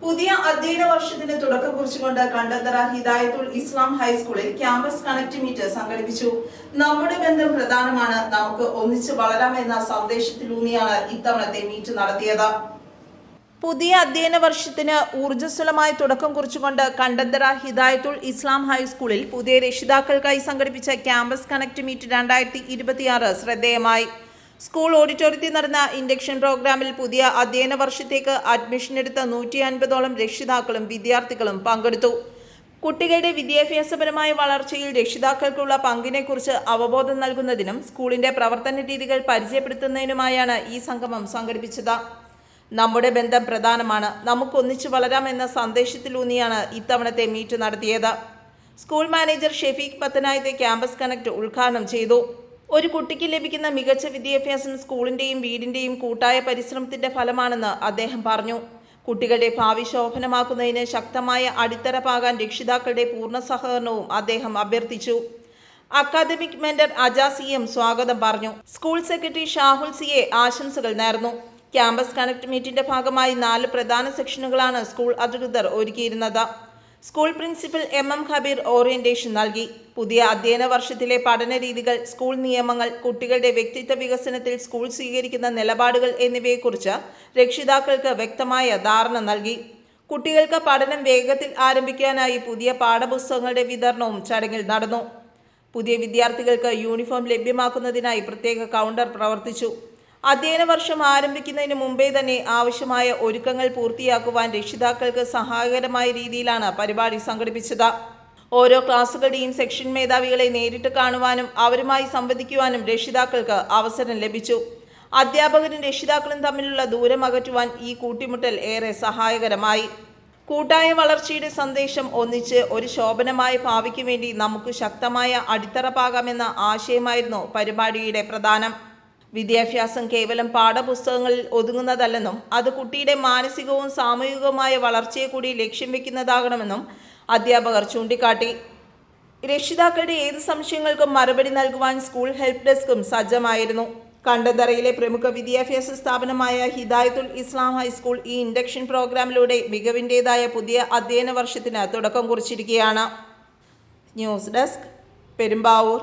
പുതിയ അധ്യയന വർഷത്തിന് തുടക്കം കുറിച്ചുകൊണ്ട് കണ്ടന്തറ ഹിദായത്തുൽ ഇസ്ലാം ഹൈസ്കൂളിൽ ക്യാമ്പസ് കണക്ട് മീറ്റ് സംഘടിപ്പിച്ചു. നമ്മുടെ ബന്ധം പ്രധാനമാണ്, നമുക്ക് ഒന്നിച്ച് വളരാമെന്ന സന്ദേശത്തിലൂന്നിയാണ് ഇത്തവണത്തെ മീറ്റ് നടത്തിയത്. പുതിയ അധ്യയന വർഷത്തിന് ഊർജ്ജസ്വലമായ തുടക്കം കുറിച്ചുകൊണ്ട് കണ്ടന്തറ ഹിദായത്തുൽ ഇസ്ലാം ഹൈസ്കൂളിൽ പുതിയ രക്ഷിതാക്കൾക്കായി സംഘടിപ്പിച്ച ക്യാമ്പസ് കണക്ട് മീറ്റ് 2026 ശ്രദ്ധേയമായി. സ്കൂൾ ഓഡിറ്റോറിയത്തിൽ നടന്ന ഇൻഡക്ഷൻ പ്രോഗ്രാമിൽ പുതിയ അധ്യയന വർഷത്തേക്ക് അഡ്മിഷൻ എടുത്ത 150ഓളം രക്ഷിതാക്കളും വിദ്യാർത്ഥികളും പങ്കെടുത്തു. കുട്ടികളുടെ വിദ്യാഭ്യാസപരമായ വളർച്ചയിൽ രക്ഷിതാക്കൾക്കുള്ള പങ്കിനെക്കുറിച്ച് അവബോധം നൽകുന്നതിനും സ്കൂളിന്റെ പ്രവർത്തന രീതികൾ പരിചയപ്പെടുത്തുന്നതിനുമായാണ് ഈ സംഗമം സംഘടിപ്പിച്ചത്. നമ്മുടെ ബന്ധം പ്രധാനമാണ്, നമുക്കൊന്നിച്ചു വളരാമെന്ന സന്ദേശത്തിലൂന്നിയാണ് ഇത്തവണത്തെ മീറ്റ് നടത്തിയത്. സ്കൂൾ മാനേജർ ഷെഫീഖ് പത്തനായത്തെ ക്യാമ്പസ് കണക്ട് ഉദ്ഘാടനം ചെയ്തു. ഒരു കുട്ടിക്ക് ലഭിക്കുന്ന മികച്ച വിദ്യാഭ്യാസം സ്കൂളിന്റെയും വീടിന്റെയും കൂട്ടായ പരിശ്രമത്തിന്റെ ഫലമാണെന്ന് അദ്ദേഹം പറഞ്ഞു. കുട്ടികളുടെ ഭാവി ശോഭനമാക്കുന്നതിന് ശക്തമായ അടിത്തറ പാകാൻ രക്ഷിതാക്കളുടെ പൂർണ്ണ സഹകരണവും അദ്ദേഹം അഭ്യർത്ഥിച്ചു. അക്കാദമിക് മെന്റർ അജാസ് എം സ്വാഗതം പറഞ്ഞു. സ്കൂൾ സെക്രട്ടറി ഷാഹുൽ സിയെ ആശംസകൾ നേർന്നു. ക്യാമ്പസ് കണക്ട് മീറ്റിന്റെ ഭാഗമായി 4 പ്രധാന സെക്ഷനുകളാണ് സ്കൂൾ അധികൃതർ ഒരുക്കിയിരുന്നത്. School principal MM Kabeer orientation നൽകി. പുതിയ അധ്യയന വർഷത്തിലെ പഠന രീതികൾ, സ്കൂൾ നിയമങ്ങൾ, കുട്ടികളുടെ വ്യക്തിത്വ വികസനത്തിൽ സ്കൂൾ സ്വീകരിക്കുന്ന നിലപാടുകൾ എന്നിവയെക്കുറിച്ച് രക്ഷിതാക്കൾക്ക് വ്യക്തമായ ധാരണ നൽകി. കുട്ടികൾക്ക് പഠനം വേഗത്തിൽ ആരംഭിക്കാനായി പുതിയ പാഠപുസ്തകങ്ങളുടെ വിതരണവും ചടങ്ങിൽ നടന്നു. പുതിയ വിദ്യാർത്ഥികൾക്ക് യൂണിഫോം ലഭ്യമാക്കുന്നതിനായി പ്രത്യേക കൗണ്ടർ പ്രവർത്തിച്ചു. അധ്യയന വർഷം ആരംഭിക്കുന്നതിന് മുമ്പേ തന്നെ ആവശ്യമായ ഒരുക്കങ്ങൾ പൂർത്തിയാക്കുവാൻ രക്ഷിതാക്കൾക്ക് സഹായകരമായ രീതിയിലാണ് പരിപാടി സംഘടിപ്പിച്ചത്. ഓരോ ക്ലാസുകളുടെയും സെക്ഷൻ മേധാവികളെ നേരിട്ട് കാണുവാനും അവരുമായി സംവദിക്കുവാനും രക്ഷിതാക്കൾക്ക് അവസരം ലഭിച്ചു. അധ്യാപകരും രക്ഷിതാക്കളും തമ്മിലുള്ള ദൂരം അകറ്റുവാൻ ഈ കൂട്ടിമുട്ടൽ ഏറെ സഹായകരമായി. കൂട്ടായ വളർച്ചയുടെ സന്ദേശം ഒന്നിച്ച് ഒരു ശോഭനമായ ഭാവിക്ക് വേണ്ടി നമുക്ക് ശക്തമായ അടിത്തറ പാകാമെന്ന ആശയമായിരുന്നു പരിപാടിയുടെ പ്രധാനം. വിദ്യാഭ്യാസം കേവലം പാഠപുസ്തകങ്ങളിൽ ഒതുങ്ങുന്നതല്ലെന്നും അത് കുട്ടിയുടെ മാനസികവും സാമൂഹികവുമായ വളർച്ചയെ കൂടി ലക്ഷ്യം വെക്കുന്നതാകണമെന്നും അധ്യാപകർ ചൂണ്ടിക്കാട്ടി. രക്ഷിതാക്കളുടെ ഏത് സംശയങ്ങൾക്കും മറുപടി നൽകുവാൻ സ്കൂൾ ഹെൽപ്പ് ഡെസ്കും സജ്ജമായിരുന്നു. കണ്ടന്തറയിലെ പ്രമുഖ വിദ്യാഭ്യാസ സ്ഥാപനമായ ഹിദായത്തുൽ ഇസ്ലാം ഹൈസ്കൂൾ ഈ ഇൻഡക്ഷൻ പ്രോഗ്രാമിലൂടെ മികവിൻ്റെതായ പുതിയ അധ്യയന വർഷത്തിന് തുടക്കം കുറിച്ചിരിക്കുകയാണ്. News desk, Perumbavoor.